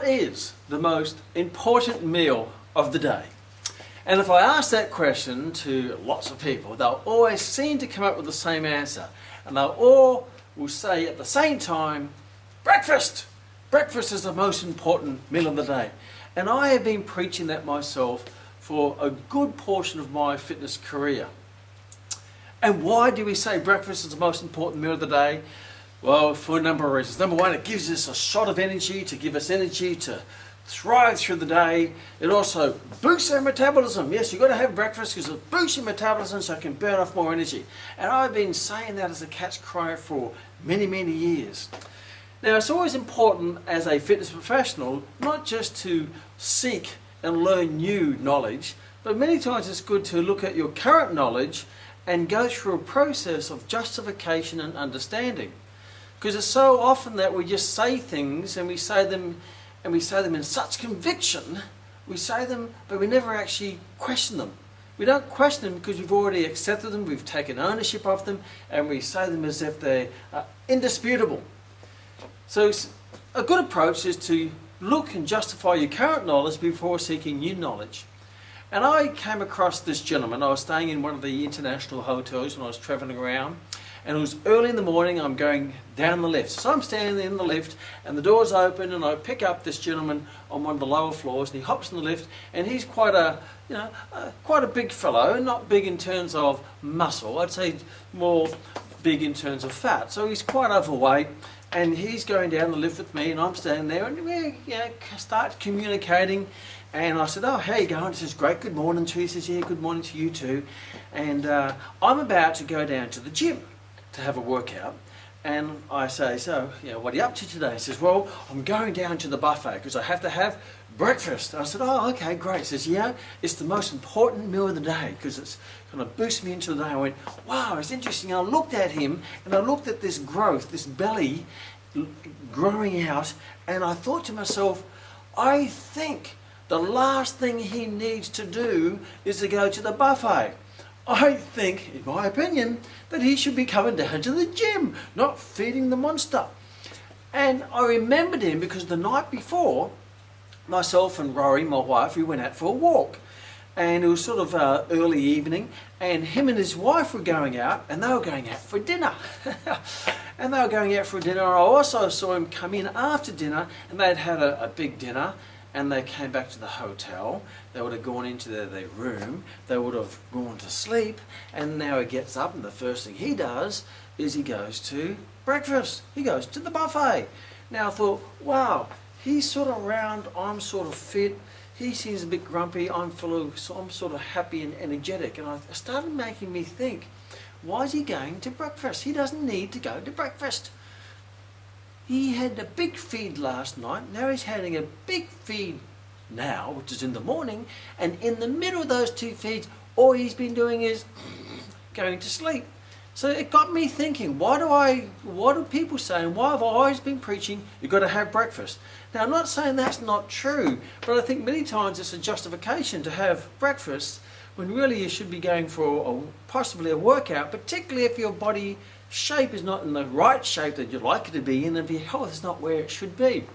is the most important meal of the day? And if I ask that question to lots of people, they'll always seem to come up with the same answer. And they'll all will say at the same time, breakfast! Breakfast is the most important meal of the day. And I have been preaching that myself for a good portion of my fitness career. And why do we say breakfast is the most important meal of the day? Well, for a number of reasons. Number one, it gives us a shot of energy, to give us energy to thrive through the day. It also boosts our metabolism. Yes, you've got to have breakfast because it boosts your metabolism so it can burn off more energy. And I've been saying that as a cat's cry for many, many years. Now, it's always important as a fitness professional not just to seek and learn new knowledge, but many times it's good to look at your current knowledge and go through a process of justification and understanding. Because it's so often that we just say things and we say them in such conviction, we say them, but we never actually question them. We don't question them because we've already accepted them, we've taken ownership of them, and we say them as if they're indisputable. So a good approach is to look and justify your current knowledge before seeking new knowledge. And I came across this gentleman. I was staying in one of the international hotels when I was travelling around, and it was early in the morning. I'm going down the lift. So I'm standing in the lift and the door's open, and I pick up this gentleman on one of the lower floors, and he hops in the lift, and he's quite a big fellow, not big in terms of muscle. I'd say more big in terms of fat. So he's quite overweight, and he's going down the lift with me, and I'm standing there, and we start communicating. And I said, "Oh, how you going?" He says, "Great, good morning to you." He says, "Yeah, good morning to you too." And I'm about to go down to the gym to have a workout. And I say, "So, what are you up to today?" He says, "Well, I'm going down to the buffet because I have to have breakfast." And I said, "Oh, okay, great." He says, "Yeah, it's the most important meal of the day because it's going to boost me into the day." I went, "Wow, it's interesting." I looked at him and I looked at this growth, this belly growing out, and I thought to myself, I think the last thing he needs to do is to go to the buffet. I think, in my opinion, that he should be coming down to the gym, not feeding the monster. And I remembered him because the night before, myself and Rory, my wife, we went out for a walk. And it was sort of early evening, and him and his wife were going out, and they were going out for dinner. And they were going out for dinner. I also saw him come in after dinner, and they'd had a big dinner. And they came back to the hotel. They would have gone into their room. They would have gone to sleep. And now he gets up, and the first thing he does is he goes to breakfast. He goes to the buffet. Now I thought, wow, he's sort of round. I'm sort of fit. He seems a bit grumpy. I'm sort of happy and energetic. And it started making me think, why is he going to breakfast? He doesn't need to go to breakfast. He had a big feed last night. Now he's having a big feed now, which is in the morning. And in the middle of those two feeds, all he's been doing is going to sleep. So it got me thinking, what do people say, and why have I always been preaching you've got to have breakfast? Now I'm not saying that's not true, but I think many times it's a justification to have breakfast when really you should be going for possibly a workout, particularly if your body shape is not in the right shape that you'd like it to be in, and if your health is not where it should be.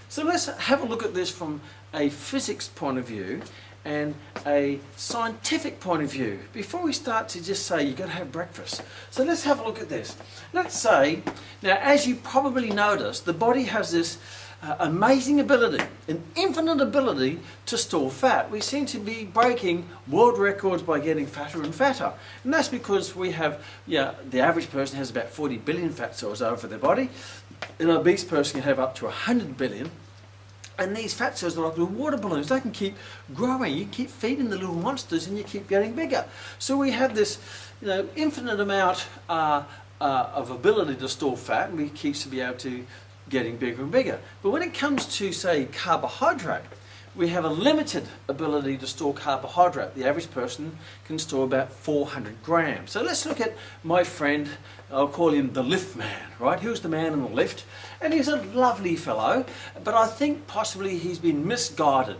So let's have a look at this from a physics point of view and a scientific point of view before we start to just say you've got to have breakfast. So let's have a look at this. Let's say, now as you probably noticed, the body has this amazing ability, an infinite ability to store fat. We seem to be breaking world records by getting fatter and fatter. And that's because we have, the average person has about 40 billion fat cells over their body. An obese person can have up to 100 billion. And these fat cells are like little water balloons. They can keep growing. You keep feeding the little monsters and you keep getting bigger. So we have this infinite amount of ability to store fat, and we keep to be able to getting bigger and bigger. But when it comes to, say, carbohydrate, we have a limited ability to store carbohydrate. The average person can store about 400 grams. So let's look at my friend, I'll call him the lift man, right? He was the man in the lift, and he's a lovely fellow, but I think possibly he's been misguided.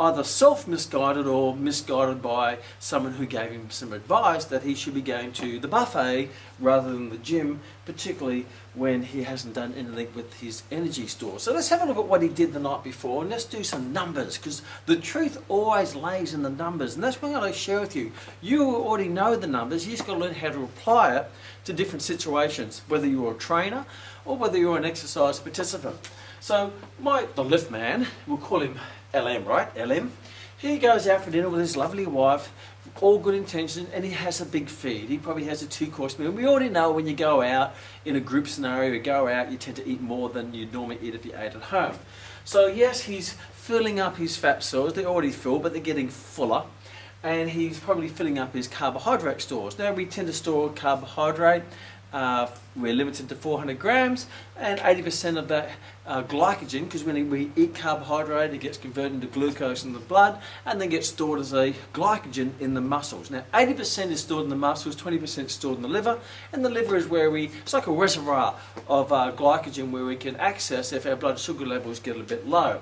Either self-misguided or misguided by someone who gave him some advice that he should be going to the buffet rather than the gym, particularly when he hasn't done anything with his energy store. So let's have a look at what he did the night before, and let's do some numbers, because the truth always lays in the numbers, and that's what I'm going to share with you. You already know the numbers, you just got to learn how to apply it to different situations, whether you're a trainer or whether you're an exercise participant. So the lift man, we'll call him LM, right? LM. He goes out for dinner with his lovely wife, all good intentions, and he has a big feed. He probably has a 2-course meal. We already know when you go out in a group scenario, you go out, you tend to eat more than you'd normally eat if you ate at home. So yes, he's filling up his fat stores. They're already full, but they're getting fuller. And he's probably filling up his carbohydrate stores. Now we tend to store carbohydrate. We're limited to 400 grams, and 80% of that glycogen, because when we eat carbohydrate, it gets converted into glucose in the blood and then gets stored as a glycogen in the muscles. Now 80% is stored in the muscles, 20% is stored in the liver, and the liver is where it's like a reservoir of glycogen where we can access if our blood sugar levels get a bit low.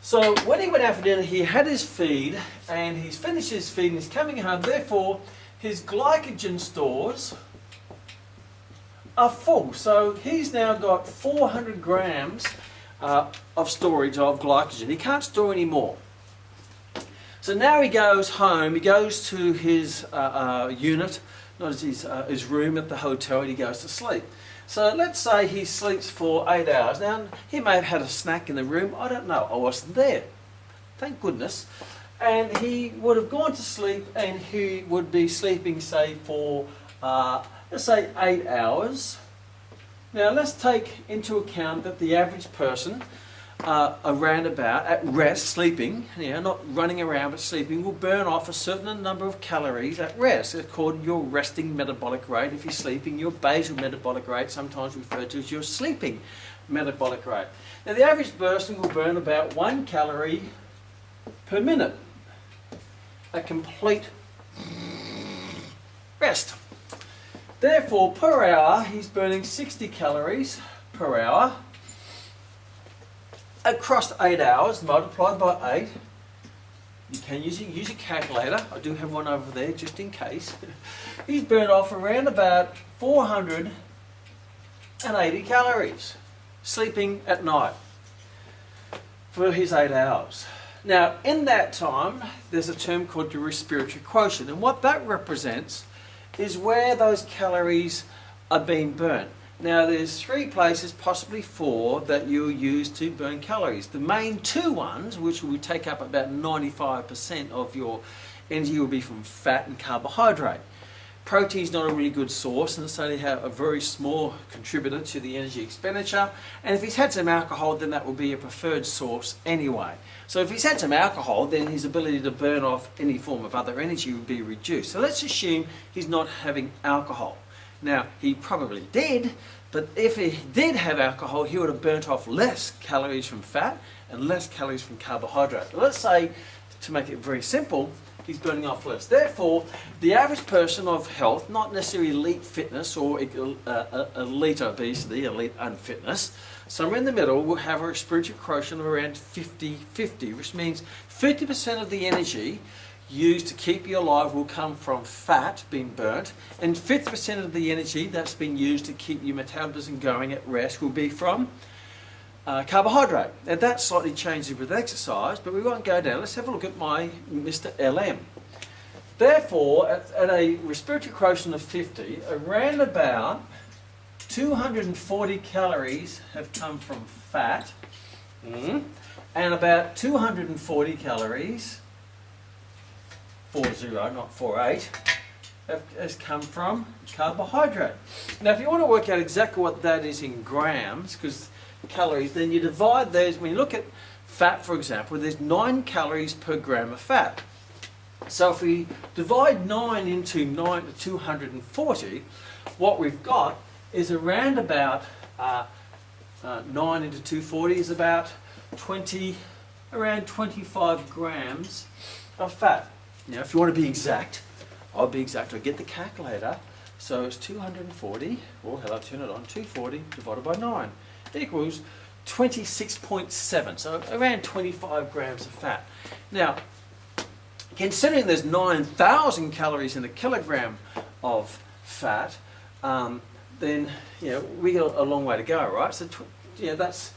So when he went out for dinner, he had his feed, and he's finished his feed and he's coming home. Therefore, his glycogen stores are full. So he's now got 400 grams of storage of glycogen. He can't store any more. So now he goes home, he goes to his unit, not his room at the hotel, and he goes to sleep. So let's say he sleeps for 8 hours. Now, he may have had a snack in the room, I don't know, I wasn't there. Thank goodness. And he would have gone to sleep, and he would be sleeping, say, for let's say 8 hours. Now let's take into account that the average person around about at rest, sleeping, not running around but sleeping, will burn off a certain number of calories at rest. It's called your resting metabolic rate. If you're sleeping, your basal metabolic rate, sometimes referred to as your sleeping metabolic rate. Now the average person will burn about 1 calorie per minute. A complete rest. Therefore, per hour, he's burning 60 calories per hour across 8 hours, multiplied by 8. You can use a calculator. I do have one over there, just in case. He's burned off around about 480 calories, sleeping at night for his 8 hours. Now, in that time, there's a term called the respiratory quotient, and what that represents is where those calories are being burnt. Now there's 3 places, possibly 4, that you'll use to burn calories. The main 2 ones, which will take up about 95% of your energy, will be from fat and carbohydrate. Protein is not a really good source, and it's only a very small contributor to the energy expenditure. And if he's had some alcohol, then that will be a preferred source anyway. So if he's had some alcohol, then his ability to burn off any form of other energy will be reduced. So let's assume he's not having alcohol. Now, he probably did, but if he did have alcohol, he would have burnt off less calories from fat and less calories from carbohydrate. Let's say, to make it very simple, he's burning off less. Therefore, the average person of health, not necessarily elite fitness or elite obesity, elite unfitness, somewhere in the middle, will have a respiratory quotient of around 50-50, which means 50% of the energy used to keep you alive will come from fat being burnt, and 50% of the energy that's been used to keep your metabolism going at rest will be from carbohydrate. Now that slightly changes with exercise, but we won't go down. Let's have a look at my Mr. LM. Therefore, at a respiratory quotient of 50, around about 240 calories have come from fat, and about 240 calories, 40, not 48, has come from carbohydrate. Now if you want to work out exactly what that is in grams, because calories, then you divide those. When you look at fat, for example, there's 9 calories per gram of fat. So if we divide 9 into 240, what we've got is around about 9 into 240 is about around 25 grams of fat. Now if you want to be exact, I'll be exact. I'll get the calculator. So it's 240, or how do I turn it on? 240 divided by 9 equals 26.7. So around 25 grams of fat. Now, considering there's 9,000 calories in a kilogram of fat, then we got a long way to go, right? So that's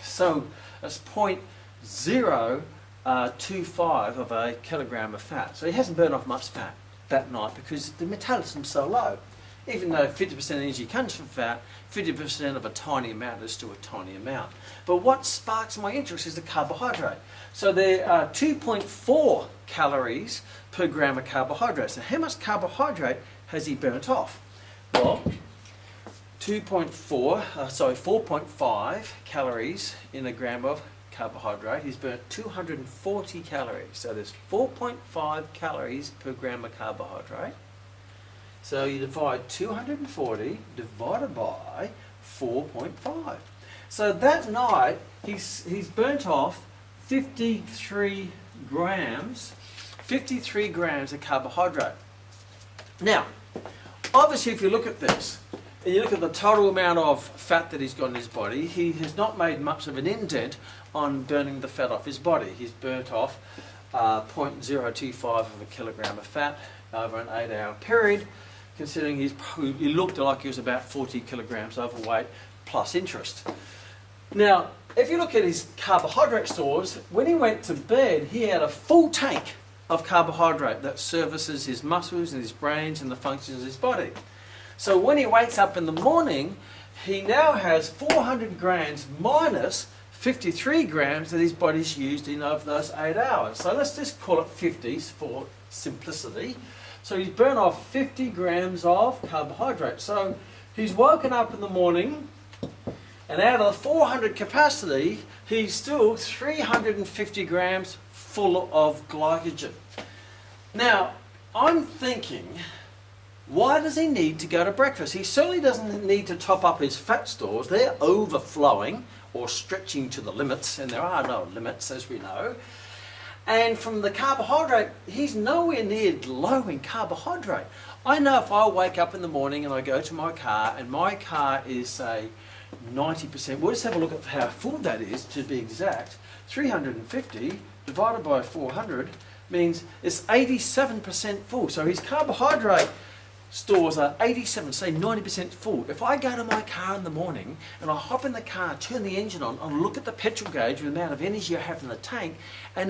so that's 0.025 of a kilogram of fat. So he hasn't burned off much fat that night because the metabolism's so low. Even though 50% energy comes from fat, 50% of a tiny amount is still a tiny amount. But what sparks my interest is the carbohydrate. So there are 2.4 calories per gram of carbohydrates. Now, how much carbohydrate has he burnt off? Well, 4.5 calories in a gram of carbohydrate. He's burnt 240 calories. So there's 4.5 calories per gram of carbohydrate. So you divide 240 divided by 4.5. So that night he's burnt off 53 grams of carbohydrate. Now, obviously if you look at this, and you look at the total amount of fat that he's got in his body, he has not made much of an indent on burning the fat off his body. He's burnt off 0.025 of a kilogram of fat over an 8-hour period, considering he looked like he was about 40 kilograms overweight plus interest. Now, if you look at his carbohydrate stores, when he went to bed, he had a full tank of carbohydrate that services his muscles and his brains and the functions of his body. So when he wakes up in the morning, he now has 400 grams minus 53 grams that his body's used in over those 8 hours. So let's just call it 50s for simplicity. So he's burnt off 50 grams of carbohydrate. So he's woken up in the morning, and out of the 400 capacity, he's still 350 grams full of glycogen. Now, I'm thinking, why does he need to go to breakfast? He certainly doesn't need to top up his fat stores. They're overflowing or stretching to the limits, and there are no limits, as we know. And from the carbohydrate, he's nowhere near low in carbohydrate. I know if I wake up in the morning and I go to my car, and my car is, say, 90%, we'll just have a look at how full that is, to be exact. 350 divided by 400 means it's 87% full. So his carbohydrate stores are 87, say 90% full. If I go to my car in the morning and I hop in the car, turn the engine on, and look at the petrol gauge with the amount of energy I have in the tank, and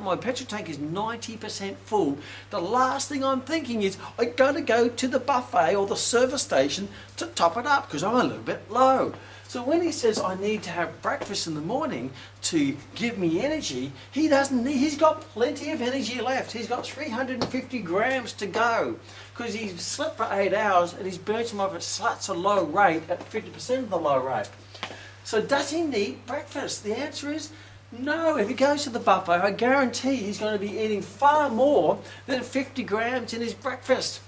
my petrol tank is 90% full, the last thing I'm thinking is I got to go to the buffet or the service station to top it up because I'm a little bit low. So when he says I need to have breakfast in the morning to give me energy, he's got plenty of energy left. He's got 350 grams to go because he's slept for 8 hours and he's burnt them off at such a low rate, at 50% of the low rate. So does he need breakfast? The answer is no. If he goes to the buffet, I guarantee he's going to be eating far more than 50 grams in his breakfast.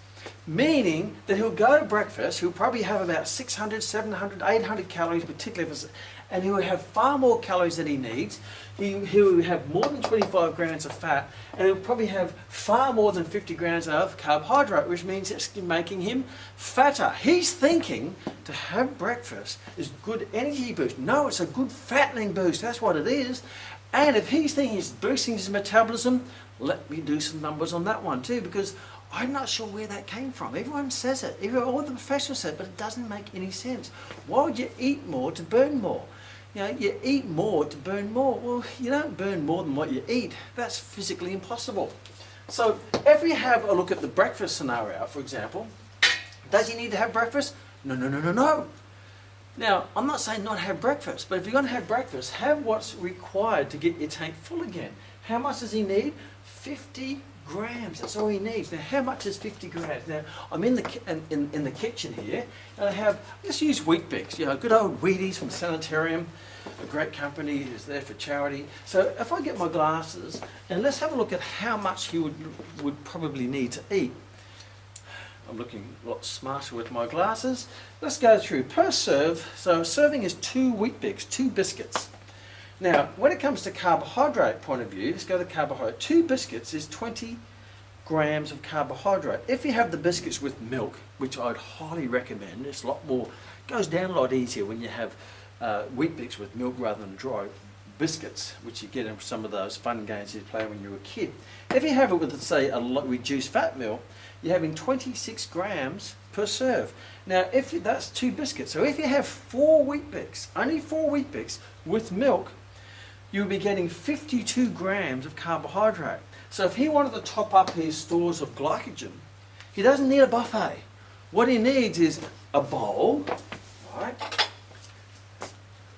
Meaning that he'll go to breakfast, he'll probably have about 600, 700, 800 calories, particularly if it's, and he'll have far more calories than he needs. He'll have more than 25 grams of fat, and he'll probably have far more than 50 grams of carbohydrate, which means it's making him fatter. He's thinking to have breakfast is good energy boost. No, it's a good fattening boost. That's what it is. And if he's thinking it's boosting his metabolism, let me do some numbers on that one too, because I'm not sure where that came from. Everyone says it. All the professionals say it, but it doesn't make any sense. Why would you eat more to burn more? You eat more to burn more. Well, you don't burn more than what you eat. That's physically impossible. So if we have a look at the breakfast scenario, for example, does he need to have breakfast? No. Now, I'm not saying not have breakfast, but if you're going to have breakfast, have what's required to get your tank full again. How much does he need? 50 grams. That's all he needs. Now, how much is 50 grams? Now, I'm in the kitchen here, and let's use Wheat-Bix, good old Wheaties from Sanitarium, a great company is there for charity. So if I get my glasses, and let's have a look at how much he would probably need to eat. I'm looking a lot smarter with my glasses. Let's go through per serve. So a serving is 2 Wheat-Bix, 2 biscuits. Now, when it comes to carbohydrate point of view, let's go to carbohydrate. 2 biscuits is 20 grams of carbohydrate. If you have the biscuits with milk, which I'd highly recommend, it's a lot more, goes down a lot easier when you have Wheat-Bix with milk rather than dry biscuits, which you get in some of those fun games you play when you were a kid. If you have it with, say, a reduced fat meal, you're having 26 grams per serve. Now, that's 2 biscuits. So if you have 4 Wheat Bix, only 4 Wheat Bix with milk, you'll be getting 52 grams of carbohydrate. So if he wanted to top up his stores of glycogen, he doesn't need a buffet. What he needs is a bowl, right,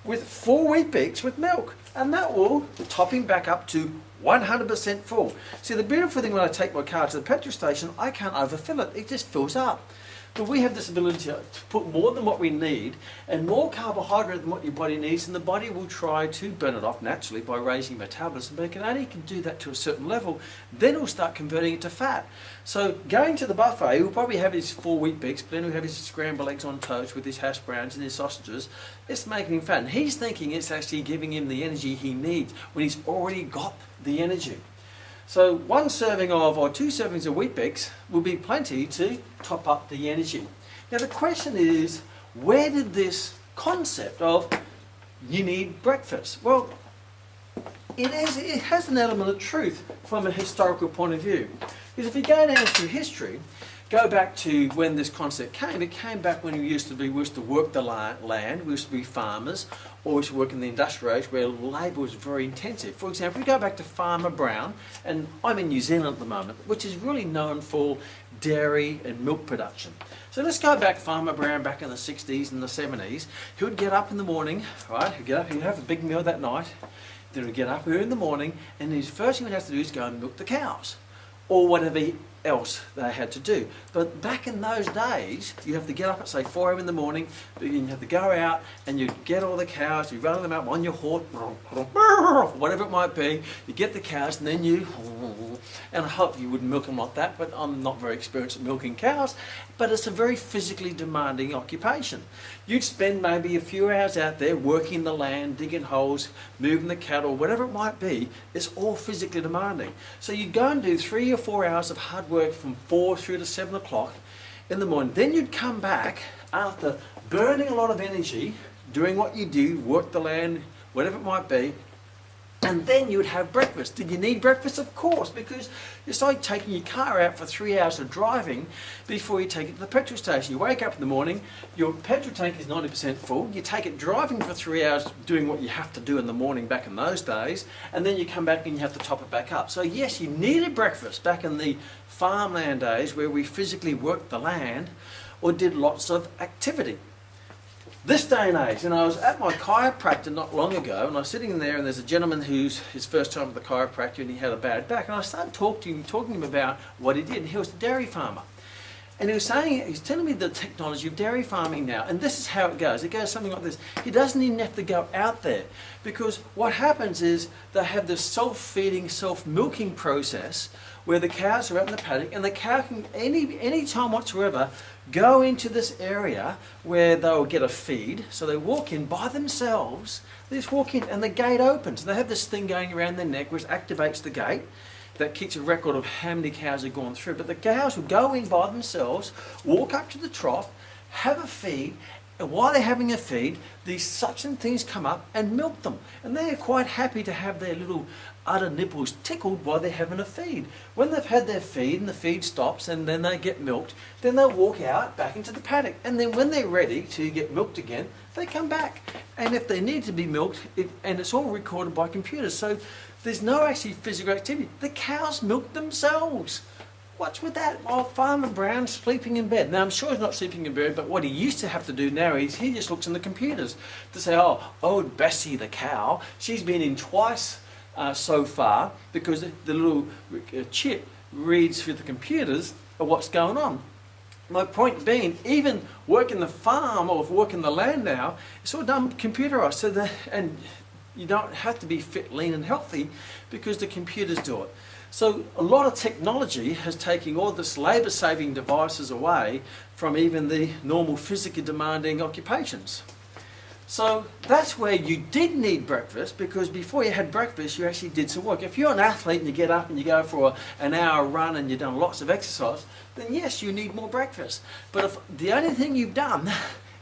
with 4 Wheat Bix with milk, and that will top him back up to 100% full. See, the beautiful thing when I take my car to the petrol station, I can't overfill it. It just fills up. But we have this ability to put more than what we need and more carbohydrate than what your body needs, and the body will try to burn it off naturally by raising metabolism, but it can only do that to a certain level. Then it'll start converting it to fat. So going to the buffet, he'll probably have his 4 Wheat Bix, but then he'll have his scrambled eggs on toast with his hash browns and his sausages. It's making him fat. And he's thinking it's actually giving him the energy he needs when he's already got the energy. So 1 serving of, or 2 servings of Wheat Bix will be plenty to top up the energy. Now the question is, where did this concept of you need breakfast? Well, it has an element of truth from a historical point of view. Because if you go down through history, go back to when this concept came, it came back when we used to work the land, we used to be farmers, or we used to work in the industrial age where labour was very intensive. For example, we go back to Farmer Brown, and I'm in New Zealand at the moment, which is really known for dairy and milk production. So let's go back Farmer Brown back in the 60s and the 70s. He would get up in the morning, right, he'd get up, he'd have a big meal that night, then he'd get up early in the morning, and his first thing he'd have to do is go and milk the cows, or whatever else they had to do. But back in those days, you have to get up at say 4 a.m. in the morning, you have to go out and you get all the cows, you run them out on your horse, whatever it might be, you get the cows and then and I hope you wouldn't milk them like that, but I'm not very experienced at milking cows, but it's a very physically demanding occupation. You'd spend maybe a few hours out there working the land, digging holes, moving the cattle, whatever it might be. It's all physically demanding. So you'd go and do 3 or 4 hours of hard work from 4 through to 7 o'clock in the morning. Then you'd come back after burning a lot of energy, doing what you do, work the land, whatever it might be, and then you'd have breakfast. Did you need breakfast? Of course, because it's like taking your car out for 3 hours of driving before you take it to the petrol station. You wake up in the morning, your petrol tank is 90% full, you take it driving for 3 hours doing what you have to do in the morning back in those days, and then you come back and you have to top it back up. So yes, you needed breakfast back in the farmland days where we physically worked the land or did lots of activity. This day and age, and I was at my chiropractor not long ago, and I was sitting there, and there's a gentleman who's his first time at the chiropractor, and he had a bad back, and I started talking to him about what he did, and he was a dairy farmer. And he was telling me the technology of dairy farming now, and this is how it goes. It goes something like this. He doesn't even have to go out there, because what happens is they have this self-feeding, self-milking process where the cows are out in the paddock, and the cow can, any time whatsoever, go into this area where they'll get a feed. So they walk in by themselves, they just walk in, and the gate opens. They have this thing going around their neck which activates the gate. That keeps a record of how many cows have gone through. But the cows will go in by themselves, walk up to the trough, have a feed, and while they're having a feed, these suction things come up and milk them. And they're quite happy to have their little udder nipples tickled while they're having a feed. When they've had their feed and the feed stops and then they get milked, then they'll walk out back into the paddock. And then when they're ready to get milked again, they come back. And if they need to be milked, and it's all recorded by computers, so there's no actually physical activity. The cows milk themselves. What's with that? Oh, Farmer Brown sleeping in bed. Now, I'm sure he's not sleeping in bed, but what he used to have to do now is he just looks in the computers to say, oh, old Bessie the cow, she's been in twice so far, because the little chip reads through the computers of what's going on. My point being, even working the farm or working the land now, it's all done computerized. So and you don't have to be fit, lean and healthy because the computers do it. So a lot of technology has taken all this labour-saving devices away from even the normal physically demanding occupations. So that's where you did need breakfast, because before you had breakfast you actually did some work. If you're an athlete and you get up and you go for an hour run and you've done lots of exercise, then yes, you need more breakfast. But if the only thing you've done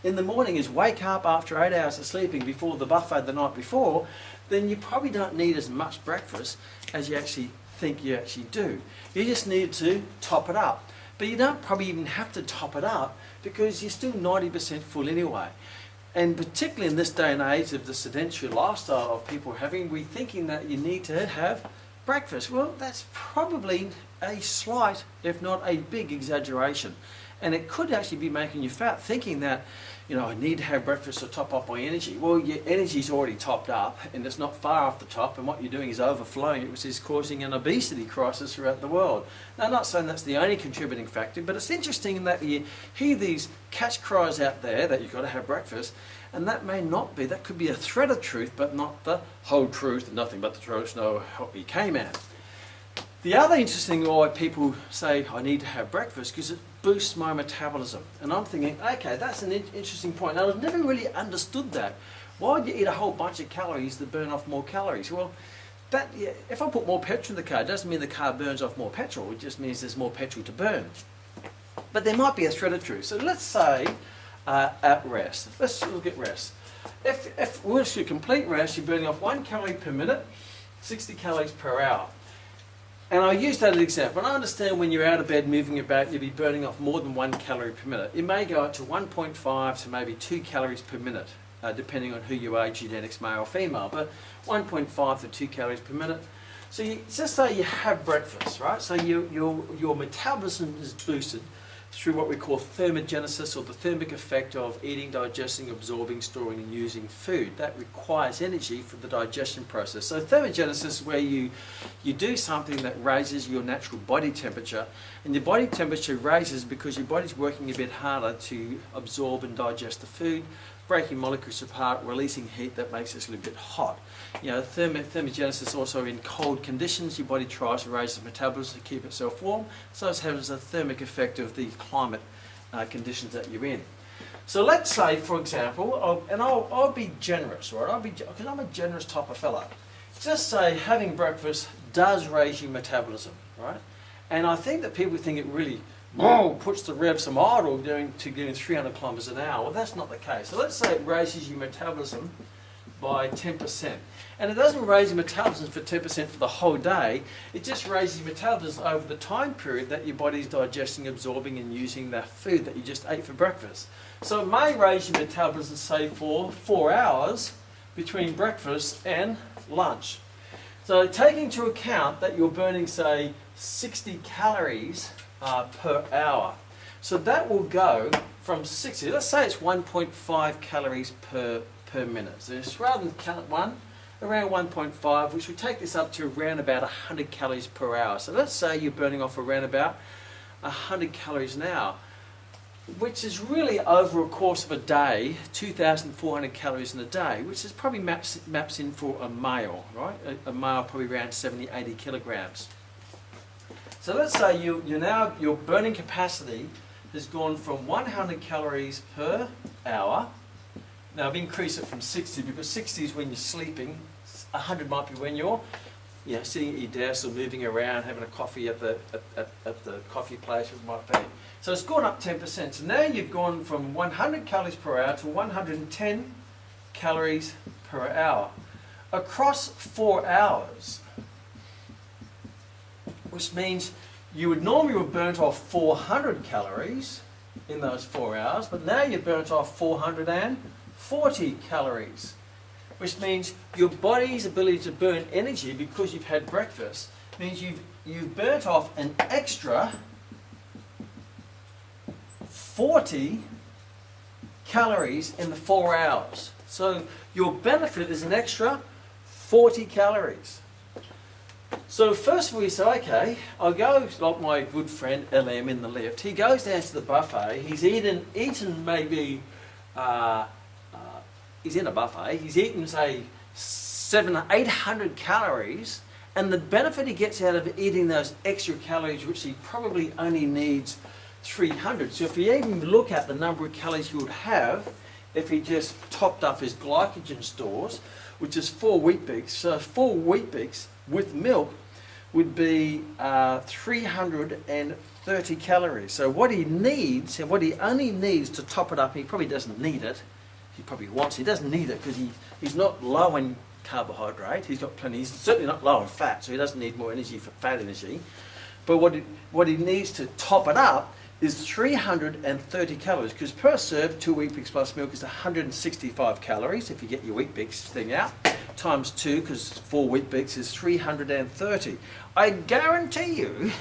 in the morning is wake up after 8 hours of sleeping before the buffet the night before, then you probably don't need as much breakfast as you actually think you actually do. You just need to top it up. But you don't probably even have to top it up because you're still 90% full anyway. And particularly in this day and age of the sedentary lifestyle of people having, we're thinking that you need to have breakfast. Well, that's probably a slight, if not a big exaggeration. And it could actually be making you fat, thinking that, you know, I need to have breakfast to top up my energy. Well, your energy's already topped up and it's not far off the top, and what you're doing is overflowing it, which is causing an obesity crisis throughout the world. Now, I'm not saying that's the only contributing factor, but it's interesting that you hear these catch cries out there that you've got to have breakfast, and that may not be, that could be a thread of truth, but not the whole truth, nothing but the truth, no help me Kman. The other interesting why people say I need to have breakfast because it boosts my metabolism. And I'm thinking, okay, that's an interesting point. Now, I've never really understood that. Why would you eat a whole bunch of calories to burn off more calories? Well, that, yeah, if I put more petrol in the car, it doesn't mean the car burns off more petrol. It just means there's more petrol to burn. But there might be a thread of truth. So let's say at rest. Let's look at rest. If we're to complete rest, you're burning off 1 calorie per minute, 60 calories per hour. And I use that as an example. And I understand when you're out of bed moving about, you'll be burning off more than 1 calorie per minute. It may go up to 1.5 to maybe 2 calories per minute, depending on who you are, genetics, male or female. But 1.5 to 2 calories per minute. So you, just say you have breakfast, right? So your metabolism is boosted through what we call thermogenesis, or the thermic effect of eating, digesting, absorbing, storing and using food. That requires energy for the digestion process. So thermogenesis is where you do something that raises your natural body temperature, and your body temperature raises because your body's working a bit harder to absorb and digest the food, breaking molecules apart, releasing heat that makes us a little bit hot. You know, thermogenesis also in cold conditions, your body tries to raise its metabolism to keep itself warm, so it has a thermic effect of the climate conditions that you're in. So let's say, for example, I'll be generous, right? Because I'm a generous type of fella. Just say having breakfast does raise your metabolism, right? And I think that people think it really puts the revs of idle doing 300 kilometers an hour. Well, that's not the case. So let's say it raises your metabolism by 10%. And it doesn't raise your metabolism for 10% for the whole day. It just raises your metabolism over the time period that your body's digesting, absorbing and using that food that you just ate for breakfast. So it may raise your metabolism, say, for 4 hours between breakfast and lunch. So taking into account that you're burning, say, 60 calories per hour. So that will go from 60, let's say it's 1.5 calories per minute. So it's rather than count 1, around 1.5, which would take this up to around about 100 calories per hour. So let's say you're burning off around about 100 calories an hour, which is really over a course of a day, 2,400 calories in a day, which is probably maps in for a male, right? A male probably around 70, 80 kilograms. So let's say your burning capacity has gone from 100 calories per hour. Now I've increased it from 60 because 60 is when you're sleeping. 100 might be when you're sitting at your desk or moving around, having a coffee at the coffee place, whatever it might be. So it's gone up 10%. So now you've gone from 100 calories per hour to 110 calories per hour across 4 hours. Which means you would normally have burnt off 400 calories in those 4 hours, but now you've burnt off 440 calories, which means your body's ability to burn energy because you've had breakfast means you've burnt off an extra 40 calories in the 4 hours. So your benefit is an extra 40 calories. So first of all you say, okay, I'll go like my good friend LM in the lift. He goes down to the buffet, he's eaten maybe, he's in a buffet, he's eaten say 700 or 800 calories, and the benefit he gets out of eating those extra calories, which he probably only needs 300. So if you even look at the number of calories he would have if he just topped up his glycogen stores, which is 4 wheat bix. So 4 wheat bix with milk would be 330 calories. So what he needs, and what he only needs to top it up, he probably doesn't need it, he probably wants, he doesn't need it because he's not low in carbohydrate. He's got plenty. He's certainly not low on fat, so he doesn't need more energy for fat energy. But what he needs to top it up is 330 calories, because per serve, 2 Wheat Bix plus milk is 165 calories, if you get your Wheat Bix thing out, times 2, because 4 Wheat Bix is 330. I guarantee you,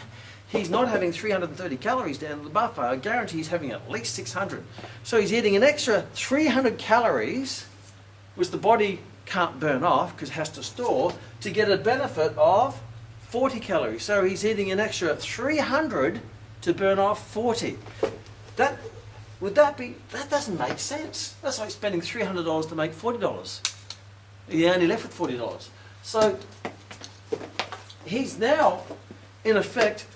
he's not having 330 calories down at the buffet. I guarantee he's having at least 600. So he's eating an extra 300 calories, which the body can't burn off, because it has to store, to get a benefit of 40 calories. So he's eating an extra 300 to burn off 40. That doesn't make sense. That's like spending $300 to make $40. You're only left with $40. So he's now, in effect,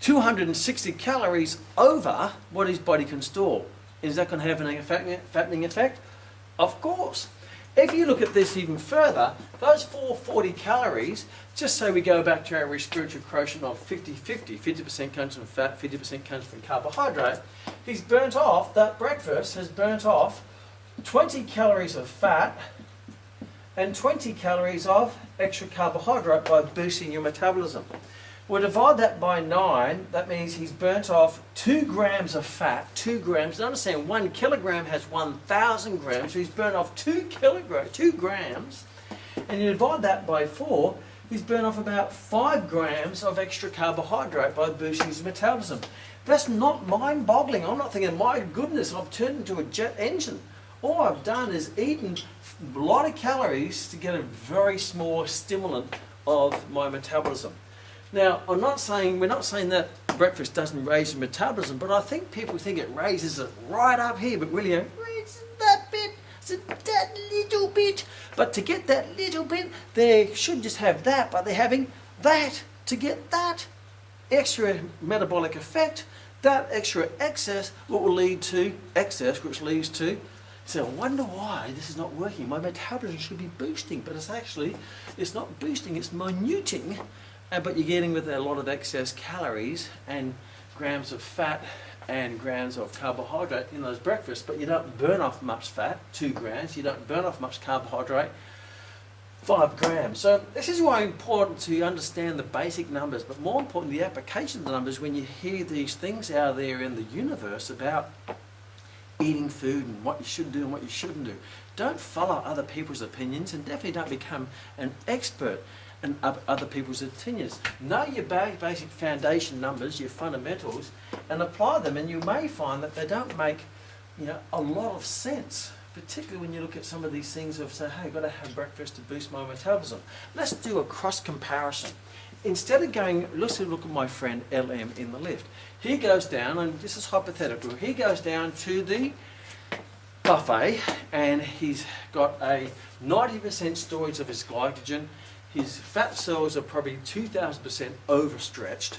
260 calories over what his body can store. Is that going to have an fattening effect? Of course. If you look at this even further, those 440 calories, just say we go back to our spiritual quotient of 50-50, 50% comes from fat, 50% comes from carbohydrate, he's burnt off, that breakfast has burnt off 20 calories of fat and 20 calories of extra carbohydrate by boosting your metabolism. We'll divide that by 9, that means he's burnt off 2 grams of fat, 2 grams. And understand 1 kilogram has 1,000 grams, so he's burnt off 2 grams. And you divide that by 4, he's burnt off about 5 grams of extra carbohydrate by boosting his metabolism. That's not mind-boggling. I'm not thinking, my goodness, I've turned into a jet engine. All I've done is eaten a lot of calories to get a very small stimulant of my metabolism. Now, we're not saying that breakfast doesn't raise your metabolism, but I think people think it raises it right up here, but really it raises that bit, that little bit. But to get that little bit, they should just have that, but they're having that to get that extra metabolic effect, that extra excess, what will lead to excess, which leads to, so I wonder why this is not working. My metabolism should be boosting, but it's not boosting, it's minuting. But you're getting with a lot of excess calories and grams of fat and grams of carbohydrate in those breakfasts, but you don't burn off much fat, 2 grams, you don't burn off much carbohydrate, 5 grams. So this is why it's important to understand the basic numbers, but more important, the application of the numbers when you hear these things out there in the universe about eating food and what you should do and what you shouldn't do. Don't follow other people's opinions, and definitely don't become an expert in other people's opinions. Know your basic foundation numbers, your fundamentals, and apply them, and you may find that they don't make a lot of sense, particularly when you look at some of these things of say, hey, I've got to have breakfast to boost my metabolism. Let's do a cross comparison. Instead of going, let's look at my friend LM in the lift. He goes down, and this is hypothetical, he goes down to the buffet and he's got a 90% storage of his glycogen. His fat cells are probably 2,000% overstretched,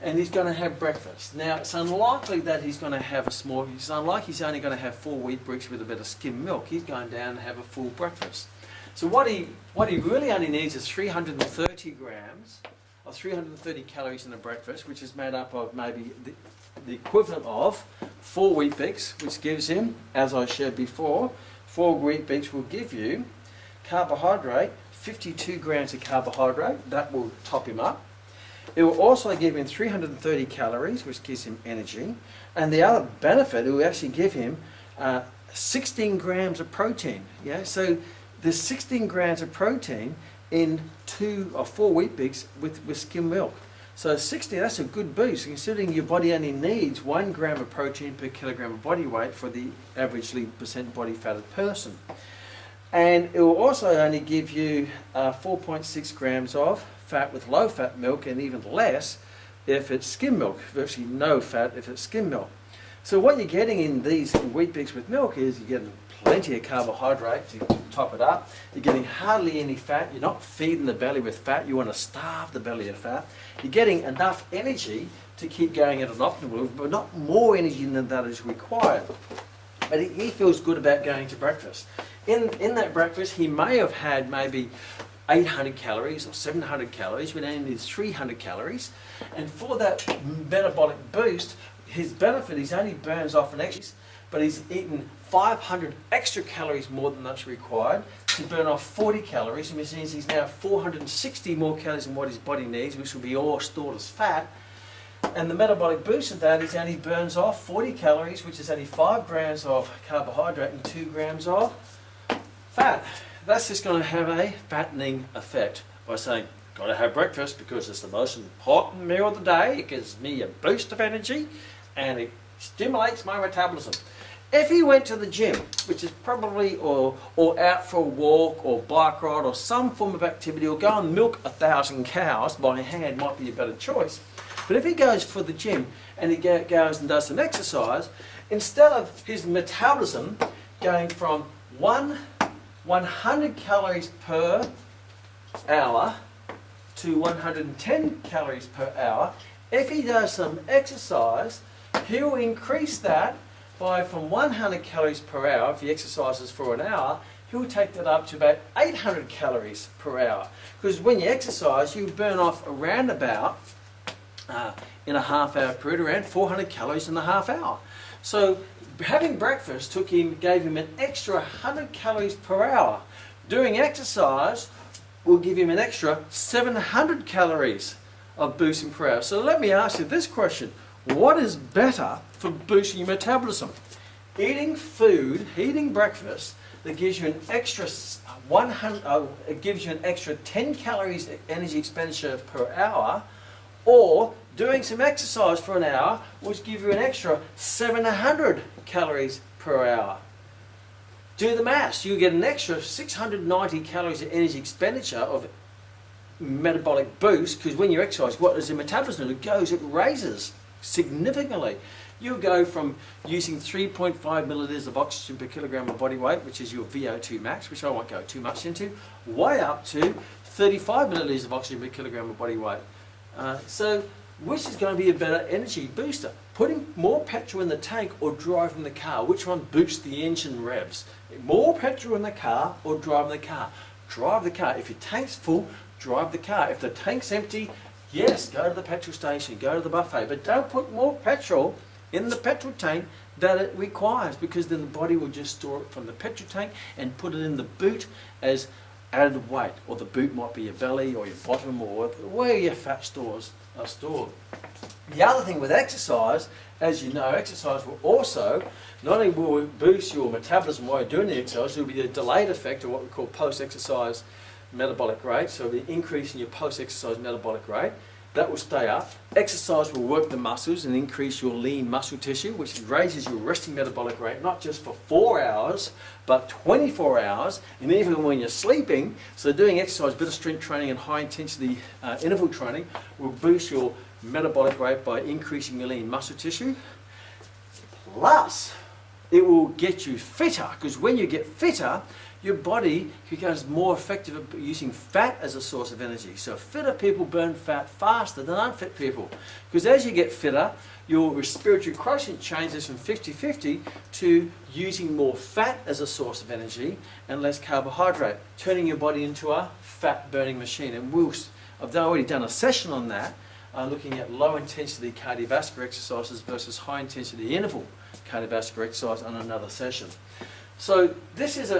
and he's going to have breakfast. Now, it's unlikely that he's going to have it's unlikely he's only going to have 4 Wheat Bix with a bit of skim milk. He's going down to have a full breakfast. So what he really only needs is 330 grams or 330 calories in a breakfast, which is made up of maybe the equivalent of 4 Wheat Bix, which gives him, as I shared before, 4 Wheat Bix will give you carbohydrate, 52 grams of carbohydrate. That will top him up. It will also give him 330 calories, which gives him energy. And the other benefit, it will actually give him 16 grams of protein. Yeah, so there's 16 grams of protein in 2 or 4 Wheat Bix with skim milk. So 60, that's a good boost, considering your body only needs 1 gram of protein per kilogram of body weight for the averagely percent body fatted person. And it will also only give you 4.6 grams of fat with low fat milk, and even less if it's skim milk, virtually no fat if it's skim milk. So what you're getting in these Wheat Bix with milk is you're getting plenty of carbohydrate to top it up. You're getting hardly any fat. You're not feeding the belly with fat. You want to starve the belly of fat. You're getting enough energy to keep going at an optimal level, but not more energy than that is required. But he feels good about going to breakfast. In that breakfast, he may have had maybe 800 calories or 700 calories, but only needs 300 calories. And for that metabolic boost, his benefit is only burns off an extra. but he's eaten 500 extra calories more than that's required to burn off 40 calories, which means he's now 460 more calories than what his body needs, which will be all stored as fat. And the metabolic boost of that is only burns off 40 calories, which is only 5 grams of carbohydrate and 2 grams of fat. That's just going to have a fattening effect by saying, got to have breakfast because it's the most important meal of the day. It gives me a boost of energy and it stimulates my metabolism. If he went to the gym, which is probably, or out for a walk or bike ride or some form of activity, or go and milk 1,000 cows by hand might be a better choice. But if he goes for the gym and he goes and does some exercise, instead of his metabolism going from 100 calories per hour to 110 calories per hour, if he does some exercise, he'll increase that by from 100 calories per hour. If he exercises for an hour, he'll take that up to about 800 calories per hour. Because when you exercise, you burn off around about, in a half-hour period, around 400 calories in a half hour. So having breakfast gave him an extra 100 calories per hour. Doing exercise will give him an extra 700 calories of boosting per hour. So let me ask you this question. What is better for boosting your metabolism? Eating food, eating breakfast that gives you an extra 10 calories energy expenditure per hour, or doing some exercise for an hour, which gives you an extra 700 calories per hour. Do the maths. You get an extra 690 calories of energy expenditure of metabolic boost, because when you exercise, what does your metabolism do? It raises significantly. You go from using 3.5 milliliters of oxygen per kilogram of body weight, which is your VO2 max, which I won't go too much into, way up to 35 milliliters of oxygen per kilogram of body weight. So which is going to be a better energy booster? Putting more petrol in the tank or driving the car? Which one boosts the engine revs? More petrol in the car or driving the car? Drive the car. If your tank's full, drive the car. If the tank's empty, yes, go to the petrol station, go to the buffet, but don't put more petrol in the petrol tank that it requires, because then the body will just store it from the petrol tank and put it in the boot as added weight, or the boot might be your belly or your bottom or where your fat stores are stored. The other thing with exercise, as you know, exercise will also, not only will it boost your metabolism while you're doing the exercise, there will be a delayed effect, or what we call post-exercise metabolic rate, so the increase in your post-exercise metabolic rate, that will stay up. Exercise will work the muscles and increase your lean muscle tissue, which raises your resting metabolic rate, not just for 4 hours, but 24 hours, and even when you're sleeping. So doing exercise, bit of strength training and high intensity interval training will boost your metabolic rate by increasing your lean muscle tissue. Plus, it will get you fitter, because when you get fitter, your body becomes more effective at using fat as a source of energy. So fitter people burn fat faster than unfit people, because as you get fitter, your respiratory quotient changes from 50-50 to using more fat as a source of energy and less carbohydrate, turning your body into a fat burning machine. And I've already done a session on that, looking at low intensity cardiovascular exercises versus high intensity interval cardiovascular exercise on another session. So this is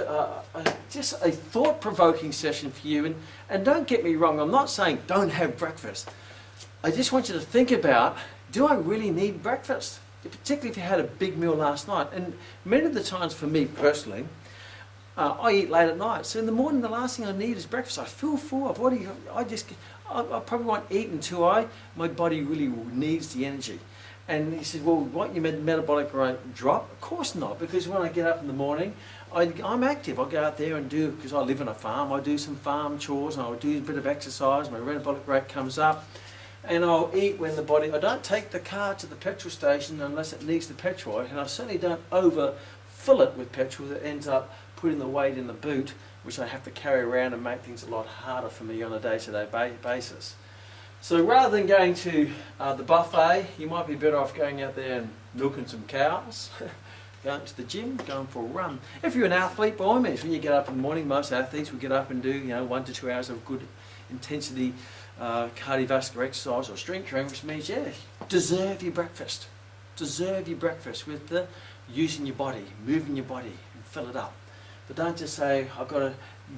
just a thought-provoking session for you, and don't get me wrong, I'm not saying don't have breakfast. I just want you to think about, do I really need breakfast? Particularly if you had a big meal last night. And many of the times for me personally, I eat late at night. So in the morning, the last thing I need is breakfast. I feel full. I probably won't eat until my body really needs the energy. And he said, well, won't your metabolic rate drop? Of course not, because when I get up in the morning, I'm active. I go out there and do, because I live on a farm, I do some farm chores, and I'll do a bit of exercise, my metabolic rate comes up, and I'll eat when I don't take the car to the petrol station unless it needs the petrol, and I certainly don't overfill it with petrol that ends up putting the weight in the boot, which I have to carry around and make things a lot harder for me on a day-to-day basis. So rather than going to the buffet, you might be better off going out there and milking some cows, going to the gym, going for a run. If you're an athlete, by all means, when you get up in the morning, most athletes will get up and do 1 to 2 hours of good intensity cardiovascular exercise or strength training, which means, yeah, deserve your breakfast. Deserve your breakfast with the using your body, moving your body, and fill it up. But don't just say,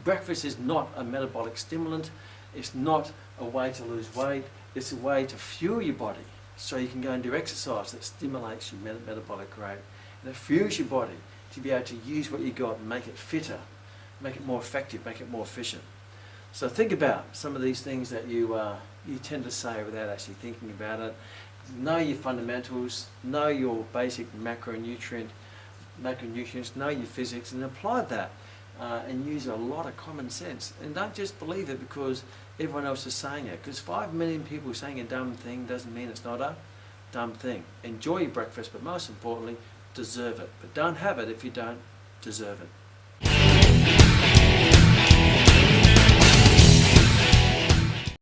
breakfast is not a metabolic stimulant. It's not a way to lose weight. It's a way to fuel your body so you can go and do exercise that stimulates your metabolic rate. And it fuels your body to be able to use what you got and make it fitter, make it more effective, make it more efficient. So think about some of these things that you tend to say without actually thinking about it. Know your fundamentals, know your basic macronutrients, know your physics, and apply that and use a lot of common sense. And don't just believe it because everyone else is saying it, because 5 million people saying a dumb thing doesn't mean it's not a dumb thing. Enjoy your breakfast, but most importantly, deserve it. But don't have it if you don't deserve it.